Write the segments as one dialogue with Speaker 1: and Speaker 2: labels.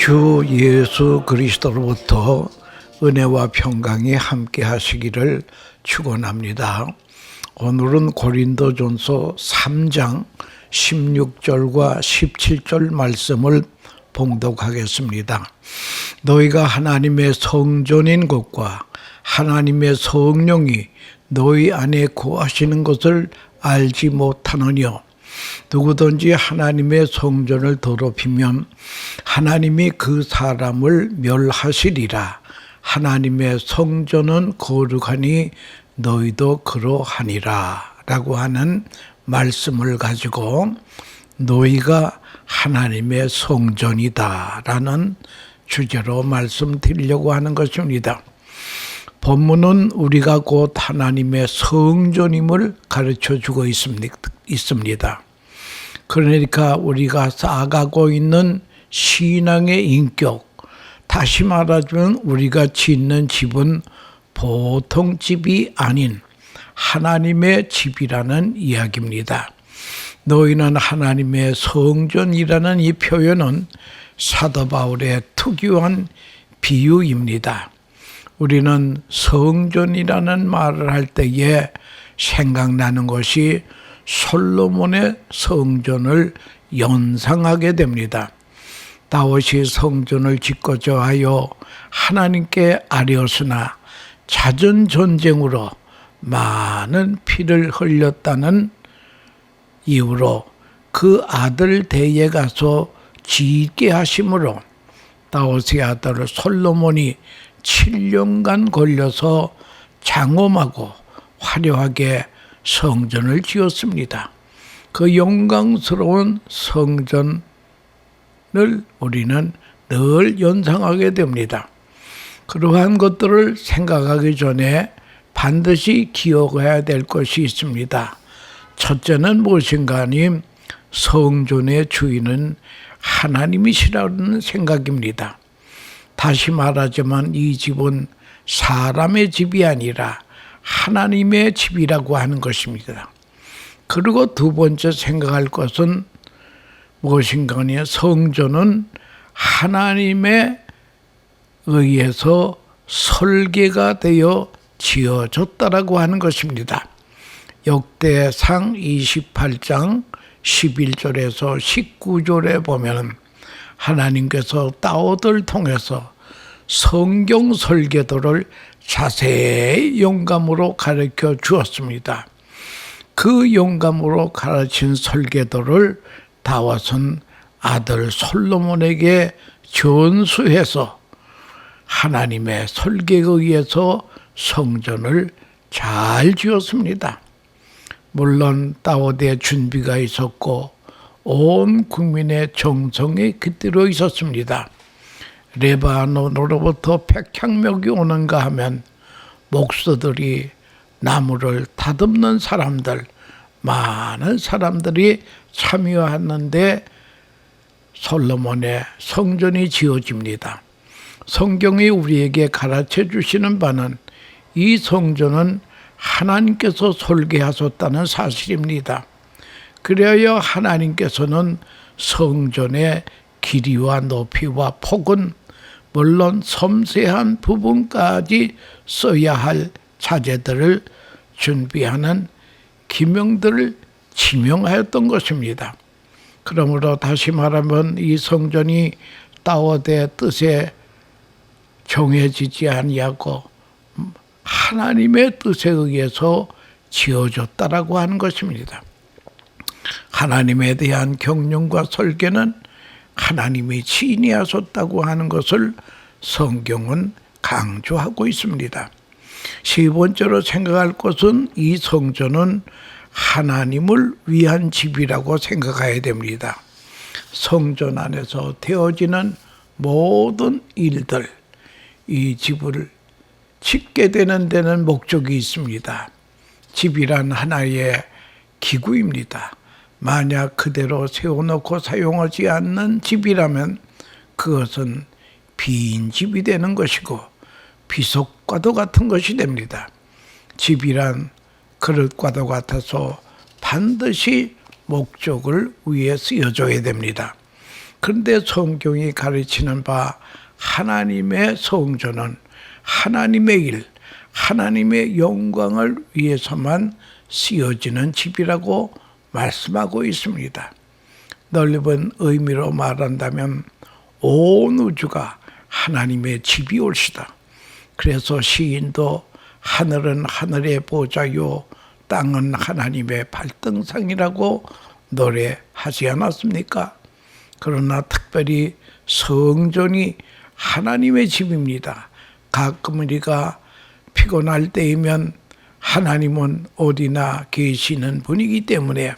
Speaker 1: 주 예수 그리스도로부터 은혜와 평강이 함께 하시기를 축원합니다. 오늘은 고린도전서 3장 16절과 17절 말씀을 봉독하겠습니다. 너희가 하나님의 성전인 것과 하나님의 성령이 너희 안에 거하시는 것을 알지 못하느뇨. 누구든지 하나님의 성전을 더럽히면 하나님이 그 사람을 멸하시리라. 하나님의 성전은 거룩하니 너희도 그러하니라 라고 하는 말씀을 가지고 너희가 하나님의 성전이다 라는 주제로 말씀드리려고 하는 것입니다. 본문은 우리가 곧 하나님의 성전임을 가르쳐주고 있습니다. 그러니까 우리가 쌓아가고 있는 신앙의 인격, 다시 말하자면 우리가 짓는 집은 보통 집이 아닌 하나님의 집이라는 이야기입니다. 너희는 하나님의 성전이라는 이 표현은 사도 바울의 특유한 비유입니다. 우리는 성전이라는 말을 할 때에 생각나는 것이 솔로몬의 성전을 연상하게 됩니다. 다윗이 성전을 짓고자 하여 하나님께 아뢰었으나 잦은 전쟁으로 많은 피를 흘렸다는 이유로 그 아들 대에 가서 짓게 하심으로 다윗의 아들 솔로몬이 7년간 걸려서 장엄하고 화려하게 성전을 지었습니다. 그 영광스러운 성전을 우리는 늘 연상하게 됩니다. 그러한 것들을 생각하기 전에 반드시 기억해야 될 것이 있습니다. 첫째는 무엇인가 하니 성전의 주인은 하나님이시라는 생각입니다. 다시 말하자면 이 집은 사람의 집이 아니라 하나님의 집이라고 하는 것입니다. 그리고 두 번째 생각할 것은 무엇인가 하니 성전은 하나님에 의해서 설계가 되어 지어졌다라고 하는 것입니다. 역대상 28장 11절에서 19절에 보면 하나님께서 다윗을 통해서 성경 설계도를 자세히 영감으로 가르쳐 주었습니다. 그 영감으로 가르친 설계도를 다윗은 아들 솔로몬에게 전수해서 하나님의 설계에 의해서 성전을 잘 지었습니다. 물론 다윗의 준비가 있었고 온 국민의 정성이 깃들어 있었습니다. 레바논으로부터 백향목이 오는가 하면 목수들이 나무를 다듬는 사람들, 많은 사람들이 참여하는데 솔로몬의 성전이 지어집니다. 성경이 우리에게 가르쳐 주시는 바는 이 성전은 하나님께서 설계하셨다는 사실입니다. 그래야 하나님께서는 성전의 길이와 높이와 폭은 물론 섬세한 부분까지 써야 할 자재들을 준비하는 기명들을 지명하였던 것입니다. 그러므로 다시 말하면 이 성전이 다윗의 뜻에 정해지지 아니하고 하나님의 뜻에 의해서 지어졌다라고 하는 것입니다. 하나님에 대한 경륜과 설계는 하나님이 지니하셨다고 하는 것을 성경은 강조하고 있습니다. 세 번째로 생각할 것은 이 성전은 하나님을 위한 집이라고 생각해야 됩니다. 성전 안에서 되어지는 모든 일들, 이 집을 짓게 되는 데는 목적이 있습니다. 집이란 하나의 기구입니다. 만약 그대로 세워놓고 사용하지 않는 집이라면 그것은 빈 집이 되는 것이고 비석과도 같은 것이 됩니다. 집이란 그릇과도 같아서 반드시 목적을 위해 쓰여져야 됩니다. 그런데 성경이 가르치는 바 하나님의 성전은 하나님의 일, 하나님의 영광을 위해서만 쓰여지는 집이라고 말씀하고 있습니다. 넓은 의미로 말한다면 온 우주가 하나님의 집이 올시다. 그래서 시인도 하늘은 하늘의 보좌요 땅은 하나님의 발등상이라고 노래하지 않았습니까? 그러나 특별히 성전이 하나님의 집입니다. 가끔 우리가 피곤할 때이면 하나님은 어디나 계시는 분이기 때문에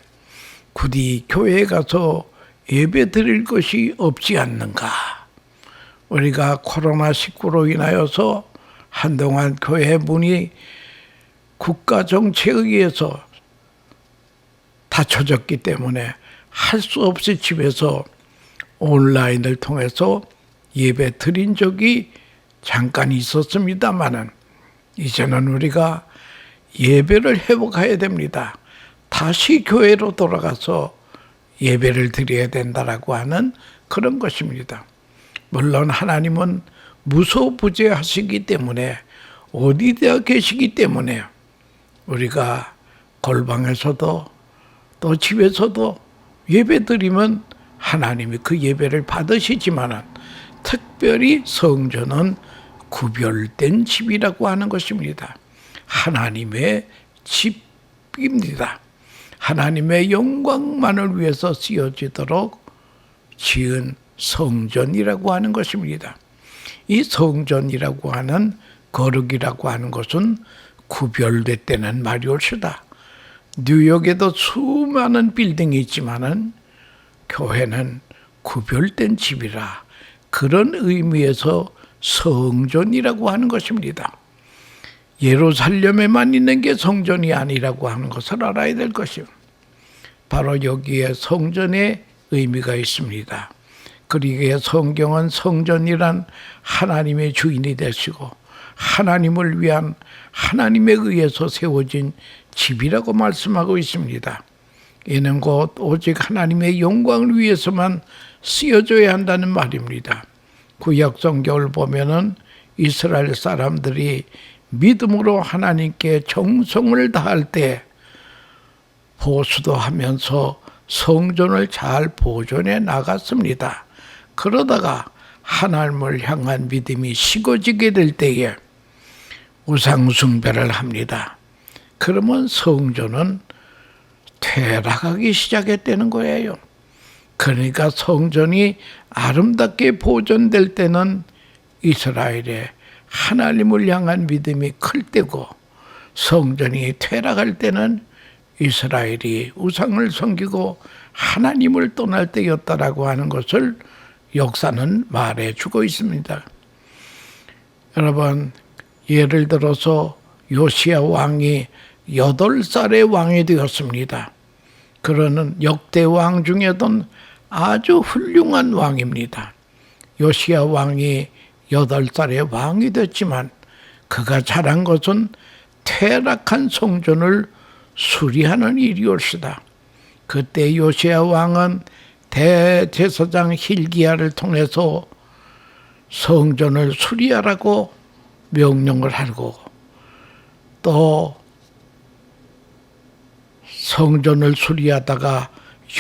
Speaker 1: 굳이 교회에 가서 예배 드릴 것이 없지 않는가. 우리가 코로나19로 인하여서 한동안 교회 문이 국가 정책에 의해서 닫혀졌기 때문에 할 수 없이 집에서 온라인을 통해서 예배 드린 적이 잠깐 있었습니다마는 이제는 우리가 예배를 회복해야 됩니다. 다시 교회로 돌아가서 예배를 드려야 된다라고 하는 그런 것입니다. 물론 하나님은 무소부재하시기 때문에 어디에 계시기 때문에 우리가 골방에서도 또 집에서도 예배 드리면 하나님이 그 예배를 받으시지만 특별히 성전은 구별된 집이라고 하는 것입니다. 하나님의 집입니다. 하나님의 영광만을 위해서 쓰여지도록 지은 성전이라고 하는 것입니다. 이 성전이라고 하는 거룩이라고 하는 것은 구별됐다는 말이 옳시다. 뉴욕에도 수많은 빌딩이 있지만은 교회는 구별된 집이라 그런 의미에서 성전이라고 하는 것입니다. 예루살렘에만 있는 게 성전이 아니라고 하는 것을 알아야 될 것이요. 바로 여기에 성전의 의미가 있습니다. 그러기에 성경은 성전이란 하나님의 주인이 되시고 하나님을 위한 하나님에 의해서 세워진 집이라고 말씀하고 있습니다. 이는 곧 오직 하나님의 영광을 위해서만 쓰여져야 한다는 말입니다. 구약 성경을 보면은 이스라엘 사람들이 믿음으로 하나님께 정성을 다할 때 보수도 하면서 성전을 잘 보존해 나갔습니다. 그러다가 하나님을 향한 믿음이 식어지게 될 때에 우상 숭배를 합니다. 그러면 성전은 퇴락하기 시작했다는 거예요. 그러니까 성전이 아름답게 보존될 때는 이스라엘의 하나님을 향한 믿음이 클 때고 성전이 퇴락할 때는 이스라엘이 우상을 섬기고 하나님을 떠날 때였다라고 하는 것을 역사는 말해주고 있습니다. 여러분, 예를 들어서 요시야 왕이 8살의 왕이 되었습니다. 그러는 역대 왕 중에도 아주 훌륭한 왕입니다. 요시야 왕이 8살의 왕이 됐지만 그가 잘한 것은 퇴락한 성전을 수리하는 일이었습니다. 그때 요시야 왕은 대제사장 hil기야를 통해서 성전을 수리하라고 명령을 하고 또 성전을 수리하다가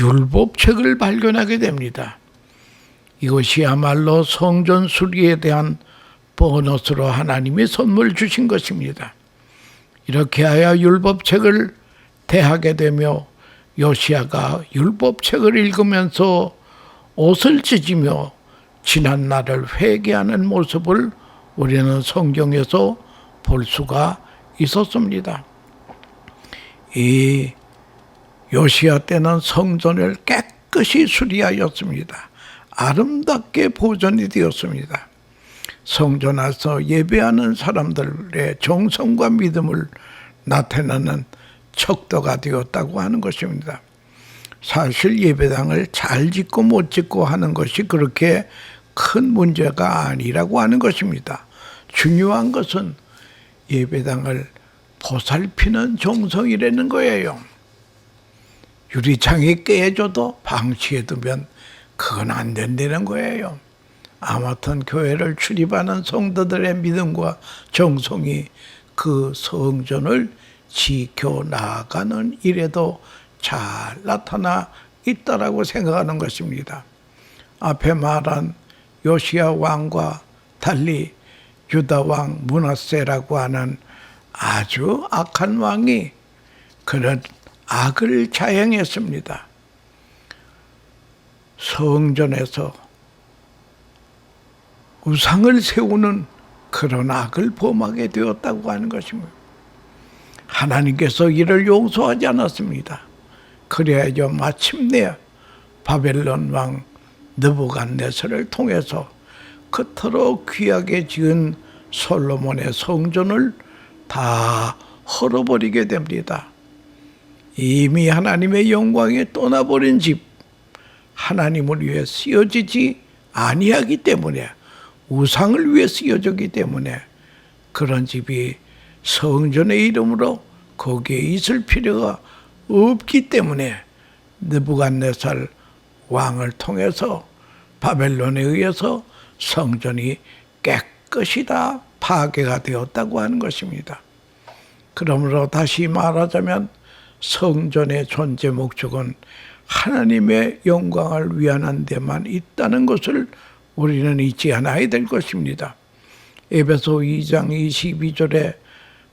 Speaker 1: 율법책을 발견하게 됩니다. 이것이야말로 성전 수리에 대한 보너스로 하나님이 선물 주신 것입니다. 이렇게 하여 율법책을 대하게 되며 요시야가 율법책을 읽으면서 옷을 찢으며 지난 날을 회개하는 모습을 우리는 성경에서 볼 수가 있었습니다. 이 요시야 때는 성전을 깨끗이 수리하였습니다. 아름답게 보존이 되었습니다. 성전 안에서 예배하는 사람들의 정성과 믿음을 나타내는 척도가 되었다고 하는 것입니다. 사실 예배당을 잘 짓고 못 짓고 하는 것이 그렇게 큰 문제가 아니라고 하는 것입니다. 중요한 것은 예배당을 보살피는 정성이라는 거예요. 유리창이 깨져도 방치해두면 그건 안 된다는 거예요. 아무튼 교회를 출입하는 성도들의 믿음과 정성이 그 성전을 지켜나가는 일에도 잘 나타나 있다라고 생각하는 것입니다. 앞에 말한 요시야 왕과 달리 유다 왕 므낫세라고 하는 아주 악한 왕이 그런 악을 자행했습니다. 성전에서 우상을 세우는 그런 악을 범하게 되었다고 하는 것입니다. 하나님께서 이를 용서하지 않았습니다. 그래야죠 마침내 바벨론 왕 느부갓네살을 통해서 그토록 귀하게 지은 솔로몬의 성전을 다 헐어버리게 됩니다. 이미 하나님의 영광에 떠나버린 집, 하나님을 위해 쓰여지지 아니하기 때문에, 우상을 위해 쓰여졌기 때문에 그런 집이 성전의 이름으로 거기에 있을 필요가 없기 때문에 느부갓네살 왕을 통해서 바벨론에 의해서 성전이 깨끗이 다 파괴가 되었다고 하는 것입니다. 그러므로 다시 말하자면 성전의 존재 목적은 하나님의 영광을 위하는 데만 있다는 것을 우리는 잊지 않아야 될 것입니다. 에베소 2장 22절에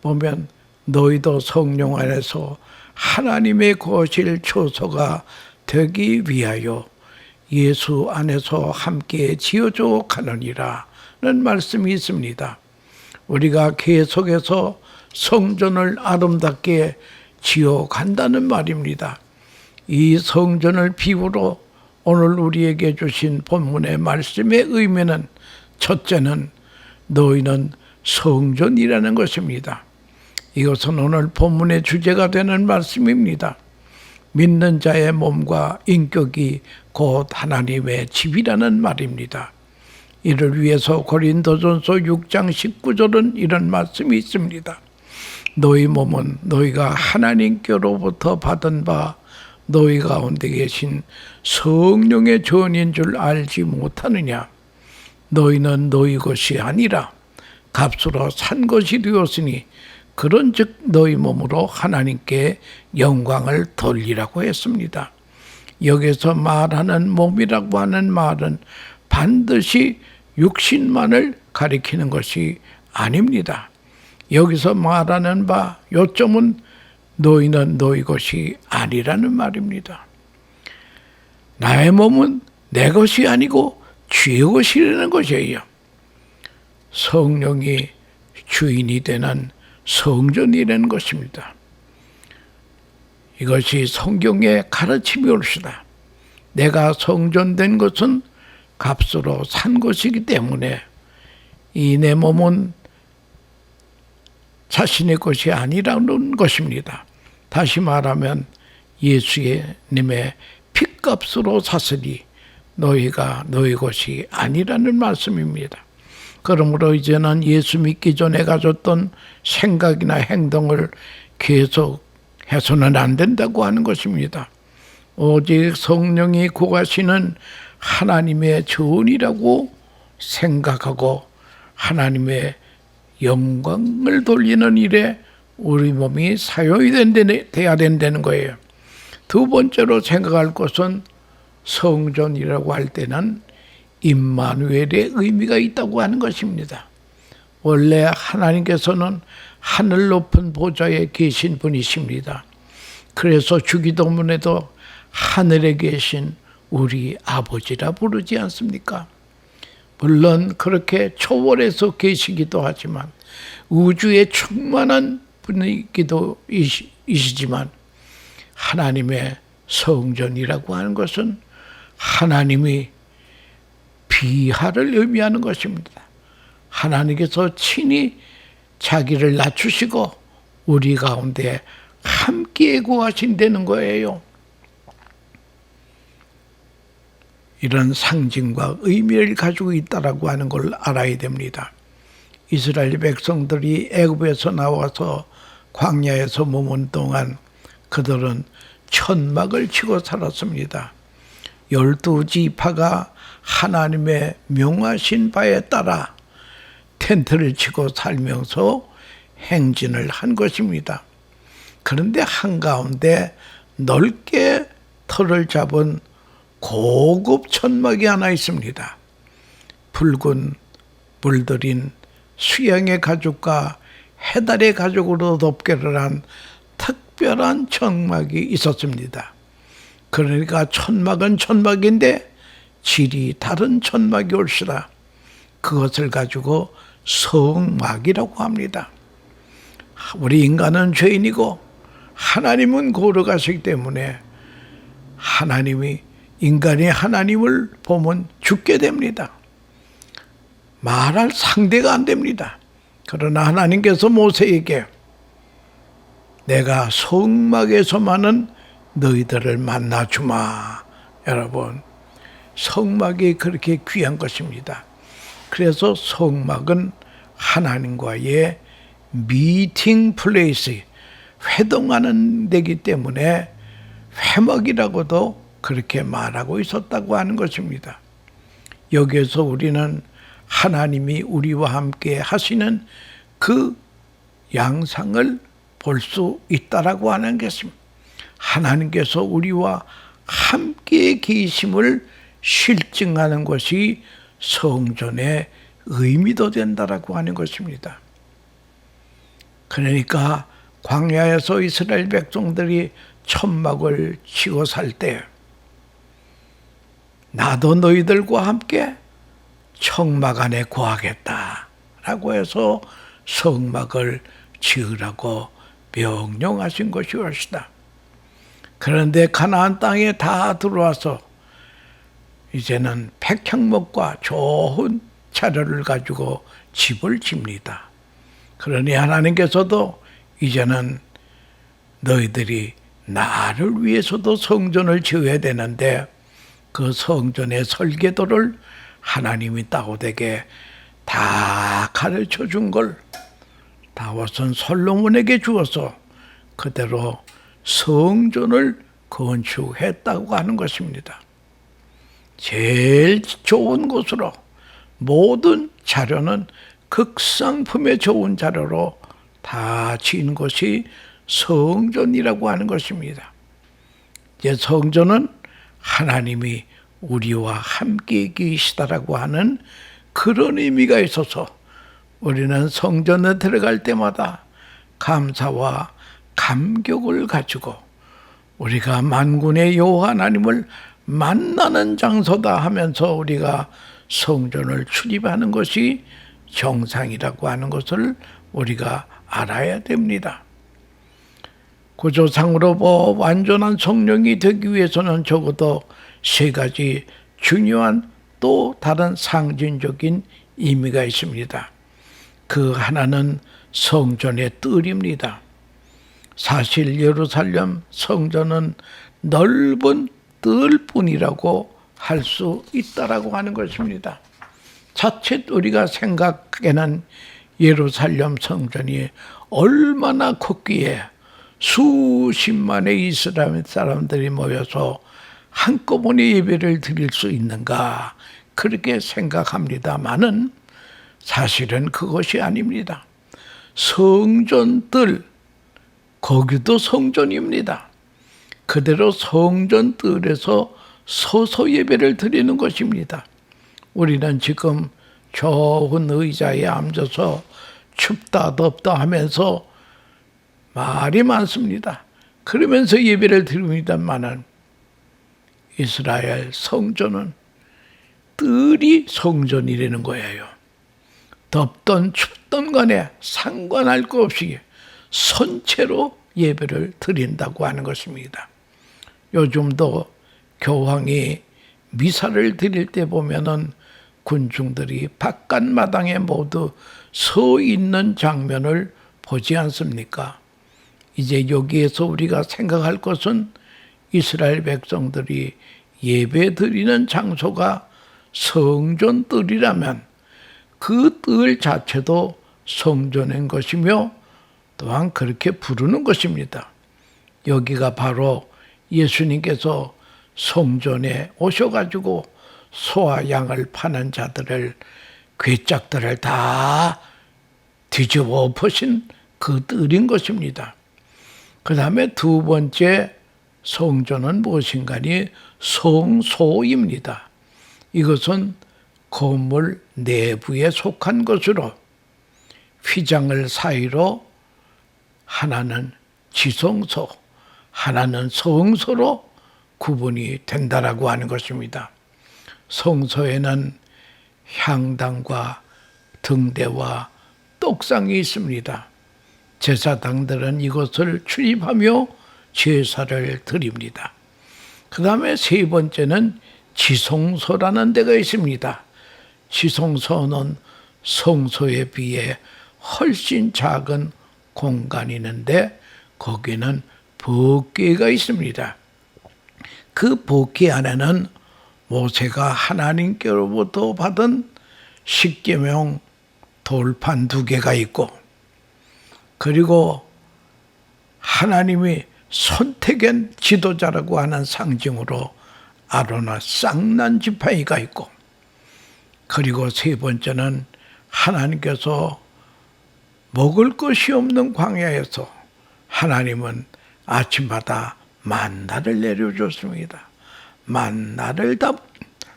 Speaker 1: 보면 너희도 성령 안에서 하나님의 거실 처소가 되기 위하여 예수 안에서 함께 지어져 가느니라 는 말씀이 있습니다. 우리가 계속해서 성전을 아름답게 지어간다는 말입니다. 이 성전을 비유로 오늘 우리에게 주신 본문의 말씀의 의미는, 첫째는 너희는 성전이라는 것입니다. 이것은 오늘 본문의 주제가 되는 말씀입니다. 믿는 자의 몸과 인격이 곧 하나님의 집이라는 말입니다. 이를 위해서 고린도전서 6장 19절은 이런 말씀이 있습니다. 너희 몸은 너희가 하나님께로부터 받은 바 너희 가운데 계신 성령의 전인 줄 알지 못하느냐. 너희는 너희 것이 아니라 값으로 산 것이 되었으니 그런즉 너희 몸으로 하나님께 영광을 돌리라고 했습니다. 여기서 말하는 몸이라고 하는 말은 반드시 육신만을 가리키는 것이 아닙니다. 여기서 말하는 바 요점은 너희는 너희 것이 아니라는 말입니다. 나의 몸은 내 것이 아니고 주의 것이라는 것이에요. 성령이 주인이 되는 성전이라는 것입니다. 이것이 성경의 가르침이 옳시다. 내가 성전된 것은 값으로 산 것이기 때문에 이 내 몸은 자신의 것이 아니라는 것입니다. 다시 말하면 예수님의 핏값으로 샀으니 너희가 너희 것이 아니라는 말씀입니다. 그러므로 이제는 예수 믿기 전에 가졌던 생각이나 행동을 계속 해서는 안 된다고 하는 것입니다. 오직 성령이 구하시는 하나님의 전이라고 생각하고 하나님의 영광을 돌리는 일에 우리 몸이 사용이 돼야 된다는 거예요. 두 번째로 생각할 것은 성전이라고 할 때는 임마누엘의 의미가 있다고 하는 것입니다. 원래 하나님께서는 하늘 높은 보좌에 계신 분이십니다. 그래서 주기도문에도 하늘에 계신 우리 아버지라 부르지 않습니까? 물론 그렇게 초월해서 계시기도 하지만 우주에 충만한 분이기도 이시지만 하나님의 성전이라고 하는 것은 하나님이 비하를 의미하는 것입니다. 하나님께서 친히 자기를 낮추시고 우리 가운데 함께 구하신다는 거예요. 이런 상징과 의미를 가지고 있다라고 하는 걸 알아야 됩니다. 이스라엘 백성들이 애굽에서 나와서 광야에서 머문 동안 그들은 천막을 치고 살았습니다. 12지파가 하나님의 명하신 바에 따라 텐트를 치고 살면서 행진을 한 것입니다. 그런데 한가운데 넓게 털을 잡은 고급 천막이 하나 있습니다. 붉은 물들인 수양의 가죽과 해달의 가죽으로 덮개를 한 특별한 천막이 있었습니다. 그러니까 천막은 천막인데 질이 다른 천막이 올시다. 그것을 가지고 성막이라고 합니다. 우리 인간은 죄인이고 하나님은 거룩하시기 때문에 인간이 하나님을 보면 죽게 됩니다. 말할 상대가 안 됩니다. 그러나 하나님께서 모세에게 내가 성막에서만은 너희들을 만나주마. 여러분, 성막이 그렇게 귀한 것입니다. 그래서 성막은 하나님과의 미팅 플레이스, 회동하는 데기 때문에 회막이라고도 그렇게 말하고 있었다고 하는 것입니다. 여기에서 우리는 하나님이 우리와 함께 하시는 그 양상을 볼 수 있다라고 하는 것입니다. 하나님께서 우리와 함께 계심을 실증하는 것이 성전의 의미도 된다라고 하는 것입니다. 그러니까 광야에서 이스라엘 백성들이 천막을 치고 살 때 나도 너희들과 함께 천막 안에 거하겠다라고 해서 성막을 지으라고 명령하신 것이었다. 그런데 가나안 땅에 다 들어와서 이제는 백향목과 좋은 자료를 가지고 집을 집니다. 그러니 하나님께서도 이제는 너희들이 나를 위해서도 성전을 지어야 되는데 그 성전의 설계도를 하나님이 다윗에게 다 가르쳐 준 걸 다윗은 솔로몬에게 주어서 그대로 성전을 건축했다고 하는 것입니다. 제일 좋은 곳으로 모든 자료는 극상품의 좋은 자료로 다 지은 것이 성전이라고 하는 것입니다. 이제 성전은 하나님이 우리와 함께 계시다라고 하는 그런 의미가 있어서 우리는 성전에 들어갈 때마다 감사와 감격을 가지고 우리가 만군의 여호와 하나님을 만나는 장소다 하면서 우리가 성전을 출입하는 것이 정상이라고 하는 것을 우리가 알아야 됩니다. 구조상으로 완전한 성령이 되기 위해서는 적어도 세 가지 중요한 또 다른 상징적인 의미가 있습니다. 그 하나는 성전의 뜰입니다. 사실 예루살렘 성전은 넓은 뜰뿐이라고 할 수 있다라고 하는 것입니다. 자칫 우리가 생각하기에는 예루살렘 성전이 얼마나 컸기에 수십만의 이스라엘 사람들이 모여서 한꺼번에 예배를 드릴 수 있는가 그렇게 생각합니다마는 사실은 그것이 아닙니다. 성전뜰 거기도 성전입니다. 그대로 성전뜰에서 서서 예배를 드리는 것입니다. 우리는 지금 좋은 의자에 앉아서 춥다 덥다 하면서 말이 많습니다. 그러면서 예배를 드립니다마는 이스라엘 성전은 뜰이 성전이라는 거예요. 덥던 춥던 간에 상관할 것 없이 선체로 예배를 드린다고 하는 것입니다. 요즘도 교황이 미사를 드릴 때 보면은 군중들이 바깥마당에 모두 서 있는 장면을 보지 않습니까? 이제 여기에서 우리가 생각할 것은 이스라엘 백성들이 예배 드리는 장소가 성전 뜰이라면 그 뜰 자체도 성전인 것이며 또한 그렇게 부르는 것입니다. 여기가 바로 예수님께서 성전에 오셔가지고 소와 양을 파는 자들을, 괴짝들을 다 뒤집어 엎으신 그 뜰인 것입니다. 그 다음에 두 번째 성전은 무엇인가니 성소입니다. 이것은 건물 내부에 속한 것으로 휘장을 사이로 하나는 지성소, 하나는 성소로 구분이 된다라고 하는 것입니다. 성소에는 향단과 등대와 떡상이 있습니다. 제사장들은 이것을 출입하며 제사를 드립니다. 그 다음에 세 번째는 지성소라는 데가 있습니다. 지성소는 성소에 비해 훨씬 작은 공간이 있는데 거기는 법궤가 있습니다. 그 법궤 안에는 모세가 하나님께로부터 받은 십계명 돌판 2개가 있고, 그리고 하나님이 선택한 지도자라고 하는 상징으로 아론의 쌍난 지팡이가 있고, 그리고 세 번째는 하나님께서 먹을 것이 없는 광야에서 하나님은 아침마다 만나를 내려줬습니다. 만나를 담은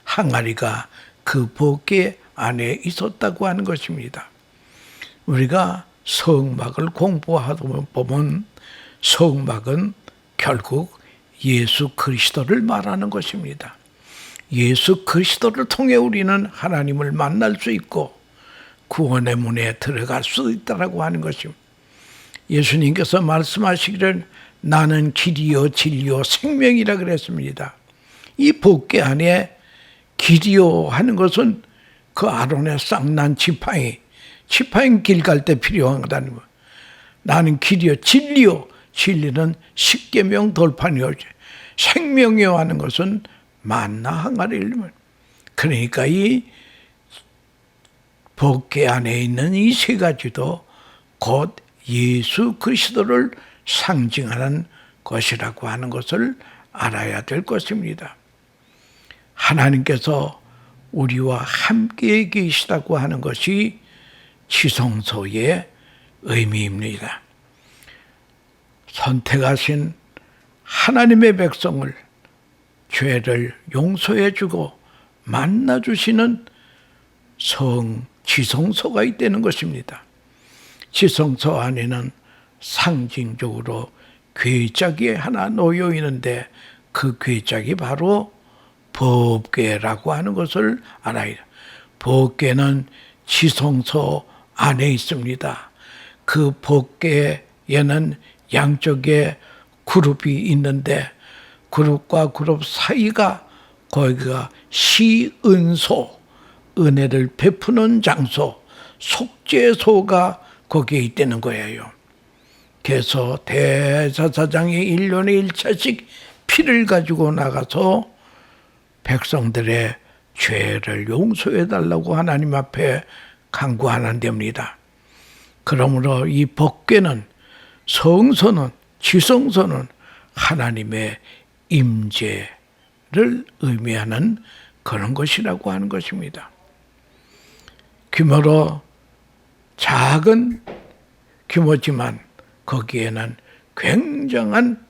Speaker 1: 항아리가 그 법궤 안에 있었다고 하는 것입니다. 우리가 성막을 공부하다 보면 성막은 결국 예수 그리스도를 말하는 것입니다. 예수 그리스도를 통해 우리는 하나님을 만날 수 있고 구원의 문에 들어갈 수 있다고 하는 것입니다. 예수님께서 말씀하시기를 나는 길이요 진리요 생명이라 그랬습니다. 이 법궤 안에 길이요 하는 것은 그 아론의 쌍난 지팡이 길 갈 때 필요한 거다는 거예요. 나는 길이요 진리요, 진리는 십계명 돌판이요, 생명이요 하는 것은 만나 항아리를. 그러니까 이 법궤 안에 있는 이 세 가지도 곧 예수 그리스도를 상징하는 것이라고 하는 것을 알아야 될 것입니다. 하나님께서 우리와 함께 계시다고 하는 것이 지성소의 의미입니다. 선택하신 하나님의 백성을 죄를 용서해 주고 만나주시는 지성소가 있다는 것입니다. 지성소 안에는 상징적으로 괴짝이 하나 놓여 있는데 그 괴짝이 바로 법궤라고 하는 것을 알아야 해요. 법궤는 지성소 안에 있습니다. 그 법궤에는 양쪽에 그룹이 있는데 그룹과 그룹 사이가 거기가 시은소, 은혜를 베푸는 장소, 속죄소가 거기에 있다는 거예요. 그래서 대제사장이 1년에 1차씩 피를 가지고 나가서 백성들의 죄를 용서해 달라고 하나님 앞에 간구하는 데입니다. 그러므로 이 법궤는, 성소는, 지성소는 하나님의 임재를 의미하는 그런 것이라고 하는 것입니다. 규모로 작은 규모지만 거기에는 굉장한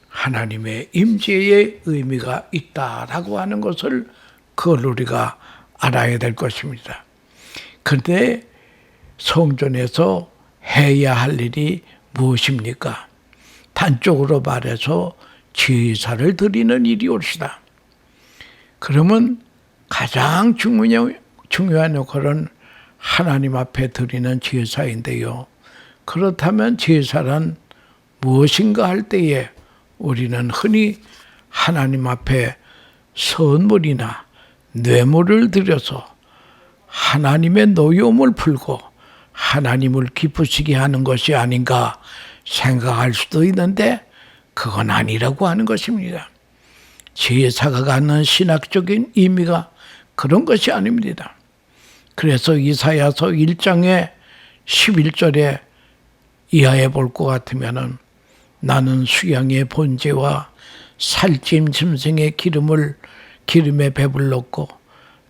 Speaker 1: 하나님의 임재의 의미가 있다라고 하는 것을 그걸 우리가 알아야 될 것입니다. 그런데 성전에서 해야 할 일이 무엇입니까? 단적으로 말해서 제사를 드리는 일이 옳시다. 그러면 가장 중요한 역할은 하나님 앞에 드리는 제사인데요. 그렇다면 제사란 무엇인가 할 때에 우리는 흔히 하나님 앞에 선물이나 뇌물을 드려서 하나님의 노여움을 풀고 하나님을 기쁘시게 하는 것이 아닌가 생각할 수도 있는데 그건 아니라고 하는 것입니다. 제사가 갖는 신학적인 의미가 그런 것이 아닙니다. 그래서 이사야서 1장의 11절에 이하에 볼 것 같으면은 나는 수양의 번제와 살찜 짐승의 기름에 배불렀고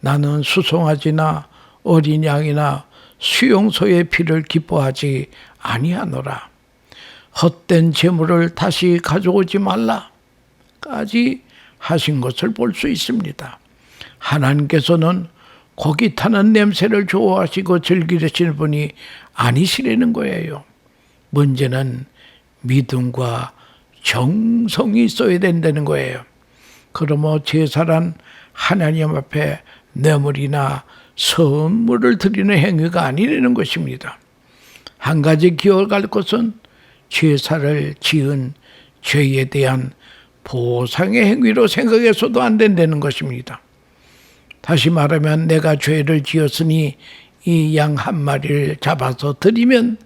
Speaker 1: 나는 수송아지나 어린 양이나 수용소의 피를 기뻐하지 아니하노라. 헛된 재물을 다시 가져오지 말라까지 하신 것을 볼 수 있습니다. 하나님께서는 고기 타는 냄새를 좋아하시고 즐기시는 분이 아니시라는 거예요. 문제는 믿음과 정성이 있어야 된다는 거예요. 그러므로 제사란 하나님 앞에 뇌물이나 선물을 드리는 행위가 아니라는 것입니다. 한 가지 기억할 것은 제사를 지은 죄에 대한 보상의 행위로 생각해서도 안 된다는 것입니다. 다시 말하면 내가 죄를 지었으니 이 양 한 마리를 잡아서 드리면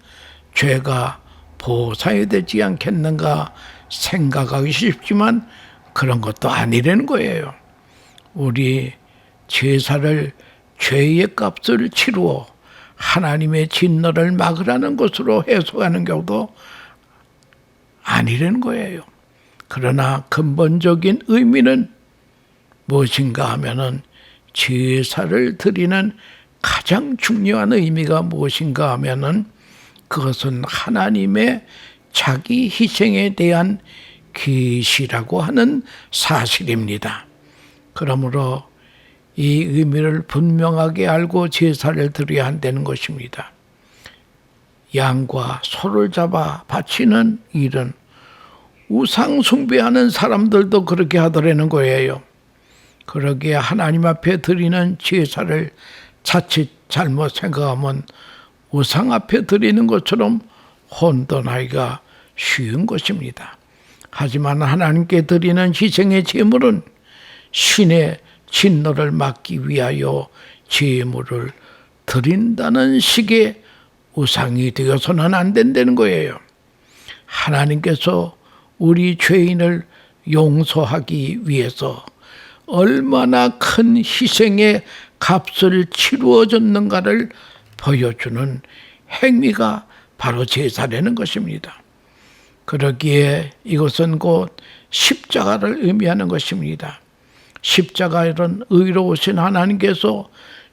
Speaker 1: 죄가 보상이 되지 않겠는가 생각하기 쉽지만 그런 것도 아니라는 거예요. 우리 제사를 죄의 값을 치루어 하나님의 진노를 막으라는 것으로 해석하는 경우도 아니라는 거예요. 그러나 근본적인 의미는 무엇인가 하면은 제사를 드리는 가장 중요한 의미가 무엇인가 하면은 그것은 하나님의 자기 희생에 대한 계시라고 하는 사실입니다. 그러므로 이 의미를 분명하게 알고 제사를 드려야 한다는 것입니다. 양과 소를 잡아 바치는 일은 우상 숭배하는 사람들도 그렇게 하더라는 거예요. 그러기에 하나님 앞에 드리는 제사를 자칫 잘못 생각하면 우상 앞에 드리는 것처럼 혼돈하기가 쉬운 것입니다. 하지만 하나님께 드리는 희생의 제물은 신의 진노를 막기 위하여 제물을 드린다는 식의 우상이 되어서는 안 된다는 거예요. 하나님께서 우리 죄인을 용서하기 위해서 얼마나 큰 희생의 값을 치루어 줬는가를 보여주는 행위가 바로 제사라는 것입니다. 그러기에 이것은 곧 십자가를 의미하는 것입니다. 십자가는 의로우신 하나님께서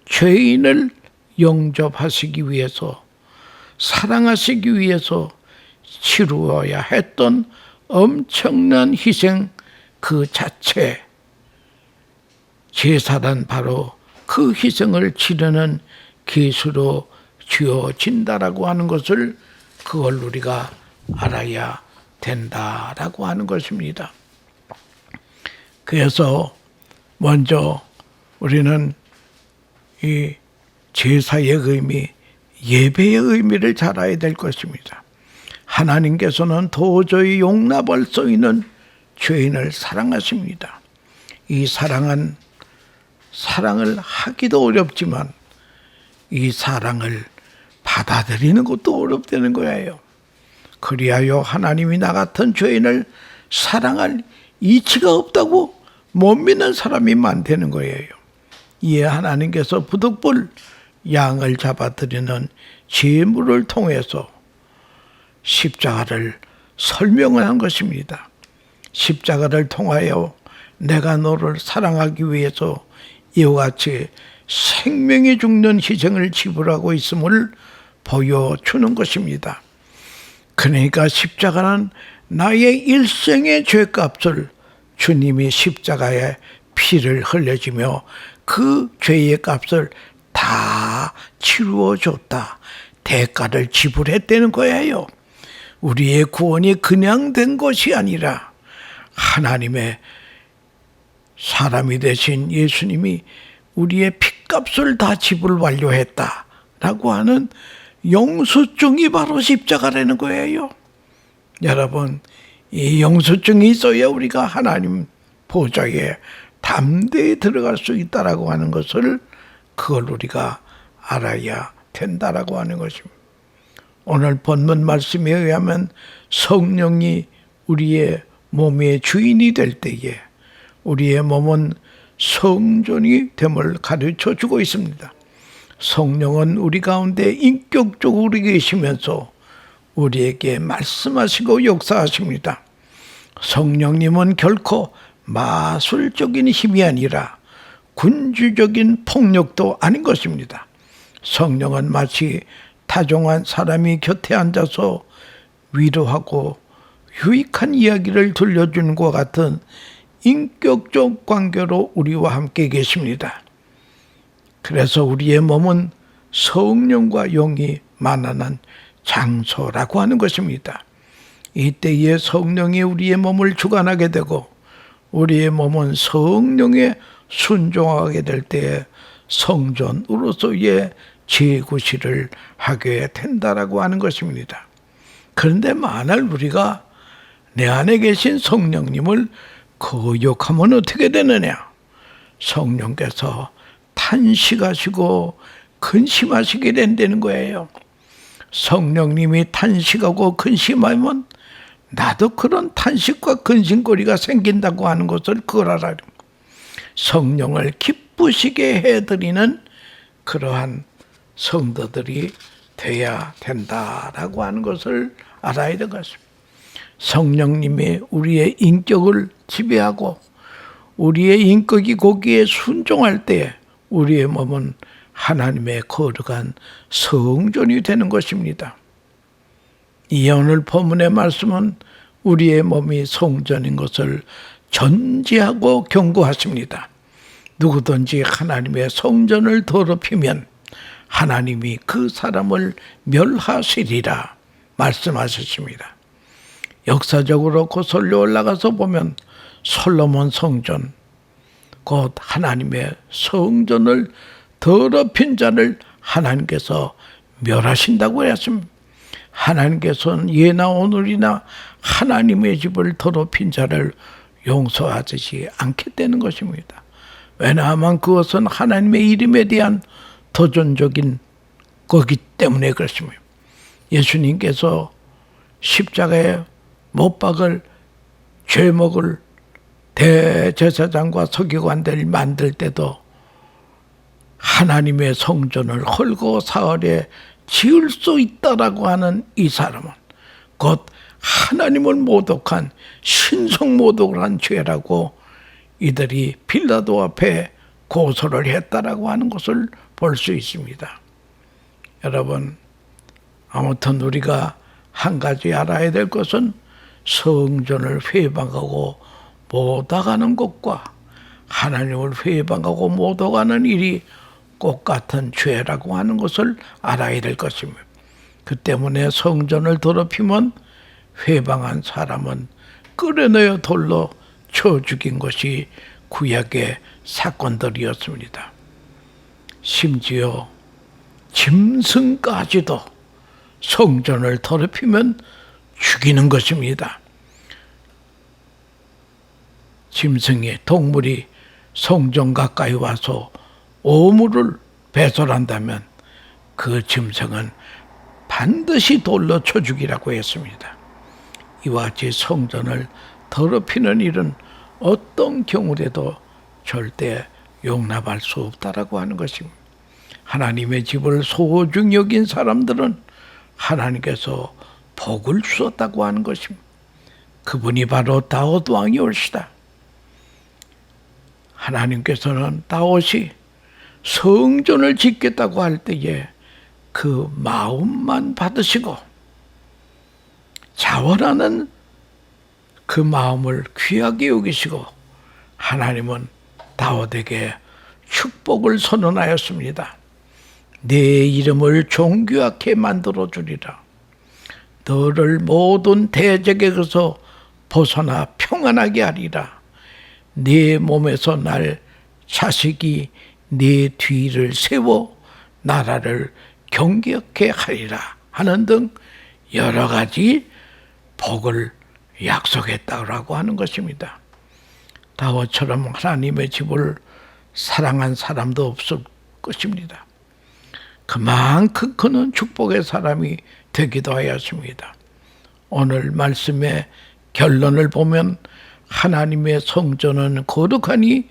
Speaker 1: 죄인을 영접하시기 위해서 사랑하시기 위해서 치루어야 했던 엄청난 희생 그 자체, 제사란 바로 그 희생을 치르는 계수로 지어진다라고 하는 것을 그걸 우리가 알아야 된다라고 하는 것입니다. 그래서 먼저 우리는 이 제사의 의미, 예배의 의미를 잘 알아야 될 것입니다. 하나님께서는 도저히 용납할 수 있는 죄인을 사랑하십니다. 이 사랑은 사랑을 하기도 어렵지만 이 사랑을 받아들이는 것도 어렵다는 거예요. 그리하여 하나님이 나 같은 죄인을 사랑할 이치가 없다고 못 믿는 사람이 많다는 거예요. 이에 하나님께서 부득불 양을 잡아드리는 제물을 통해서 십자가를 설명을 한 것입니다. 십자가를 통하여 내가 너를 사랑하기 위해서 이와 같이 생명이 죽는 희생을 지불하고 있음을 보여주는 것입니다. 그러니까 십자가는 나의 일생의 죄값을 주님이 십자가에 피를 흘려주며 그 죄의 값을 다 치루어 줬다. 대가를 지불했다는 거예요. 우리의 구원이 그냥 된 것이 아니라 하나님의 사람이 되신 예수님이 우리의 핏값을 다 지불 완료했다라고 하는 영수증이 바로 십자가라는 거예요. 여러분, 이 영수증이 있어야 우리가 하나님 보좌에 담대히 들어갈 수 있다라고 하는 것을 그걸 우리가 알아야 된다라고 하는 것입니다. 오늘 본문 말씀에 의하면 성령이 우리의 몸의 주인이 될 때에 우리의 몸은 성전이 됨을 가르쳐 주고 있습니다. 성령은 우리 가운데 인격적으로 계시면서 우리에게 말씀하시고 역사하십니다. 성령님은 결코 마술적인 힘이 아니라 군주적인 폭력도 아닌 것입니다. 성령은 마치 다정한 사람이 곁에 앉아서 위로하고 유익한 이야기를 들려주는 것 같은 인격적 관계로 우리와 함께 계십니다. 그래서 우리의 몸은 성령과 영이 만나는 장소라고 하는 것입니다. 이때에 성령이 우리의 몸을 주관하게 되고 우리의 몸은 성령에 순종하게 될 때에 성전으로서의 재구실을 하게 된다라고 하는 것입니다. 그런데 만일 우리가 내 안에 계신 성령님을 거역하면 어떻게 되느냐? 성령께서 탄식하시고 근심하시게 된다는 거예요. 성령님이 탄식하고 근심하면 나도 그런 탄식과 근심거리가 생긴다고 하는 것을 그걸 알아요. 성령을 기쁘시게 해드리는 그러한 성도들이 돼야 된다라고 하는 것을 알아야 되겠습니다. 성령님이 우리의 인격을 지배하고 우리의 인격이 거기에 순종할 때 우리의 몸은 하나님의 거룩한 성전이 되는 것입니다. 이 오늘 본문의 말씀은 우리의 몸이 성전인 것을 전제하고 경고하십니다. 누구든지 하나님의 성전을 더럽히면 하나님이 그 사람을 멸하시리라 말씀하셨습니다. 역사적으로 거슬러 올라가서 보면 솔로몬 성전, 곧 하나님의 성전을 더럽힌 자를 하나님께서 멸하신다고 했습니다. 하나님께서는 예나 오늘이나 하나님의 집을 더럽힌 자를 용서하지 않겠다는 것입니다. 왜냐하면 그것은 하나님의 이름에 대한 도전적인 거기 때문에 그렇습니다. 예수님께서 십자가에 못 박을 죄목을 대제사장과 서기관들을 만들 때도 하나님의 성전을 헐고 사흘에 지을 수 있다라고 하는 이 사람은 곧 하나님을 모독한 신성모독을 한 죄라고 이들이 빌라도 앞에 고소를 했다라고 하는 것을 볼 수 있습니다. 여러분, 아무튼 우리가 한 가지 알아야 될 것은 성전을 회방하고 모독하는 것과 하나님을 회방하고 모독하는 일이 똑같은 죄라고 하는 것을 알아야 될 것입니다. 그 때문에 성전을 더럽히면 회방한 사람은 끌어내어 돌로 쳐 죽인 것이 구약의 사건들이었습니다. 심지어 짐승까지도 성전을 더럽히면 죽이는 것입니다. 짐승이 동물이 성전 가까이 와서 오물을 배설한다면 그 짐승은 반드시 돌로 쳐 죽이라고 했습니다. 이와 같이 성전을 더럽히는 일은 어떤 경우라도 절대 용납할 수 없다라고 하는 것입니다. 하나님의 집을 소중히 여긴 사람들은 하나님께서 복을 주었다고 하는 것입니다. 그분이 바로 다윗 왕이 올시다. 하나님께서는 다윗이 성전을 짓겠다고 할 때에 그 마음만 받으시고 자원하는 그 마음을 귀하게 여기시고 하나님은 다윗에게 축복을 선언하였습니다. 네 이름을 존귀하게 만들어 주리라. 너를 모든 대적에게서 벗어나 평안하게 하리라. 네 몸에서 날 자식이 네 뒤를 세워 나라를 경계하게 하리라 하는 등 여러 가지 복을 약속했다고 하는 것입니다. 다윗처럼 하나님의 집을 사랑한 사람도 없을 것입니다. 그만큼 그는 축복의 사람이 되기도 하였습니다. 오늘 말씀의 결론을 보면 하나님의 성전은 거룩하니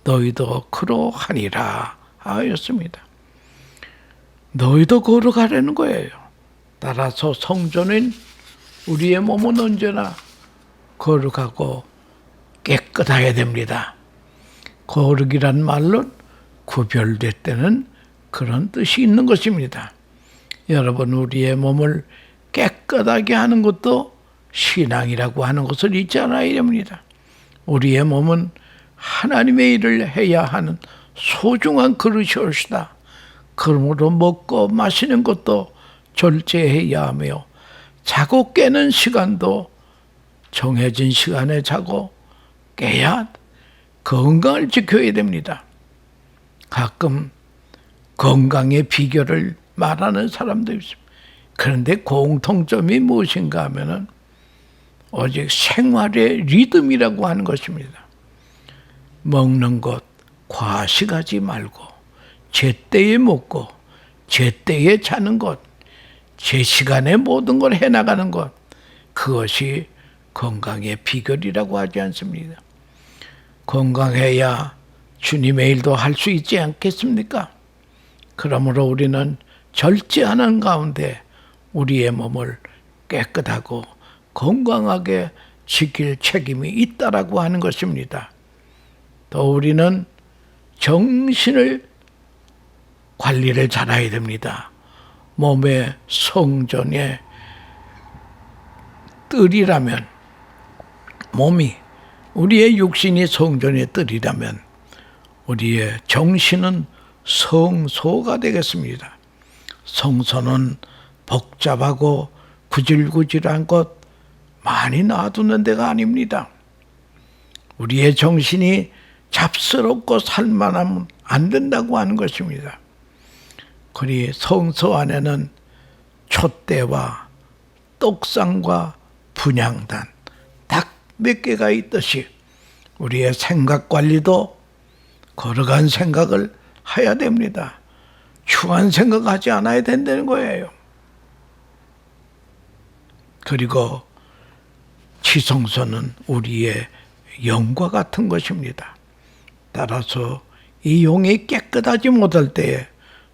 Speaker 1: 너희도 그러하니라 하였습니다. 너희도 거룩하라는 거예요. 따라서 성전인 우리의 몸은 언제나 거룩하고 깨끗해야 됩니다. 거룩이란 말로 구별됐다는 그런 뜻이 있는 것입니다. 여러분, 우리의 몸을 깨끗하게 하는 것도 신앙이라고 하는 것을 잊지 않아야 됩니다. 우리의 몸은 하나님의 일을 해야 하는 소중한 그릇이옵시다. 그러므로 먹고 마시는 것도 절제해야 하며 자고 깨는 시간도 정해진 시간에 자고 깨야 건강을 지켜야 됩니다. 가끔 건강의 비결을 말하는 사람도 있습니다. 그런데 공통점이 무엇인가 하면은 오직 생활의 리듬이라고 하는 것입니다. 먹는 것 과식하지 말고 제때에 먹고 제때에 자는 것, 제 시간에 모든 걸 해나가는 것, 그것이 건강의 비결이라고 하지 않습니다. 건강해야 주님의 일도 할 수 있지 않겠습니까? 그러므로 우리는 절제하는 가운데 우리의 몸을 깨끗하고 건강하게 지킬 책임이 있다라고 하는 것입니다. 또 우리는 정신을 관리를 잘해야 됩니다. 몸의 성전의 뜰이라면, 몸이, 우리의 육신이 성전의 뜰이라면 우리의 정신은 성소가 되겠습니다. 성소는 복잡하고 구질구질한 것 많이 놔두는 데가 아닙니다. 우리의 정신이 잡스럽고 살만하면 안 된다고 하는 것입니다. 그리 성소 안에는 촛대와 떡상과 분향단 딱 몇 개가 있듯이 우리의 생각 관리도 거룩한 생각을 해야 됩니다. 추한 생각하지 않아야 된다는 거예요. 그리고 지성소는 우리의 영과 같은 것입니다. 따라서 이 영이 깨끗하지 못할 때에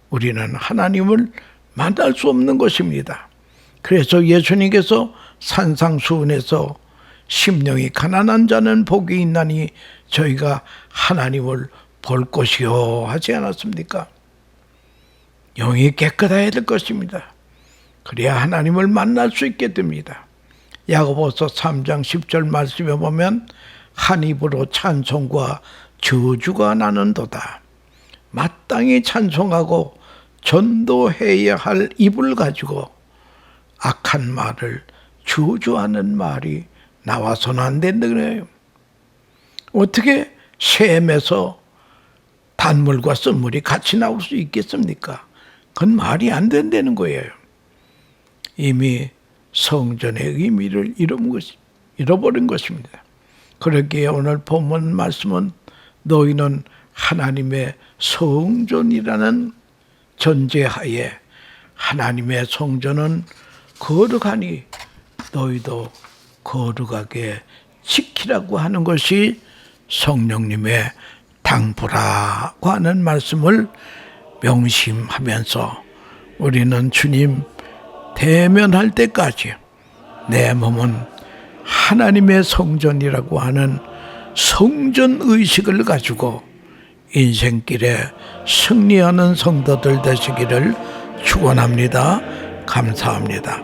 Speaker 1: 우리는 하나님을 만날 수 없는 것입니다. 그래서 예수님께서 산상수훈에서 심령이 가난한 자는 복이 있나니 저희가 하나님을 볼 것이요 하지 않았습니까? 영이 깨끗해야 될 것입니다. 그래야 하나님을 만날 수 있게 됩니다. 야고보서 3장 10절 말씀에 보면 한 입으로 찬송과 저주가 나는도다. 마땅히 찬송하고 전도해야 할 입을 가지고 악한 말을 저주하는 말이 나와서는 안 된다 그래요. 어떻게 샘에서 단물과 쓴물이 같이 나올 수 있겠습니까? 그건 말이 안 된다는 거예요. 이미 성전의 의미를 잃어버린 것입니다. 그러기에 오늘 본문 말씀은 너희는 하나님의 성전이라는 전제하에 하나님의 성전은 거룩하니 너희도 거룩하게 지키라고 하는 것이 성령님의 당부라고 하는 말씀을 명심하면서 우리는 주님 대면할 때까지 내 몸은 하나님의 성전이라고 하는 성전의식을 가지고 인생길에 승리하는 성도들 되시기를 축원합니다. 감사합니다.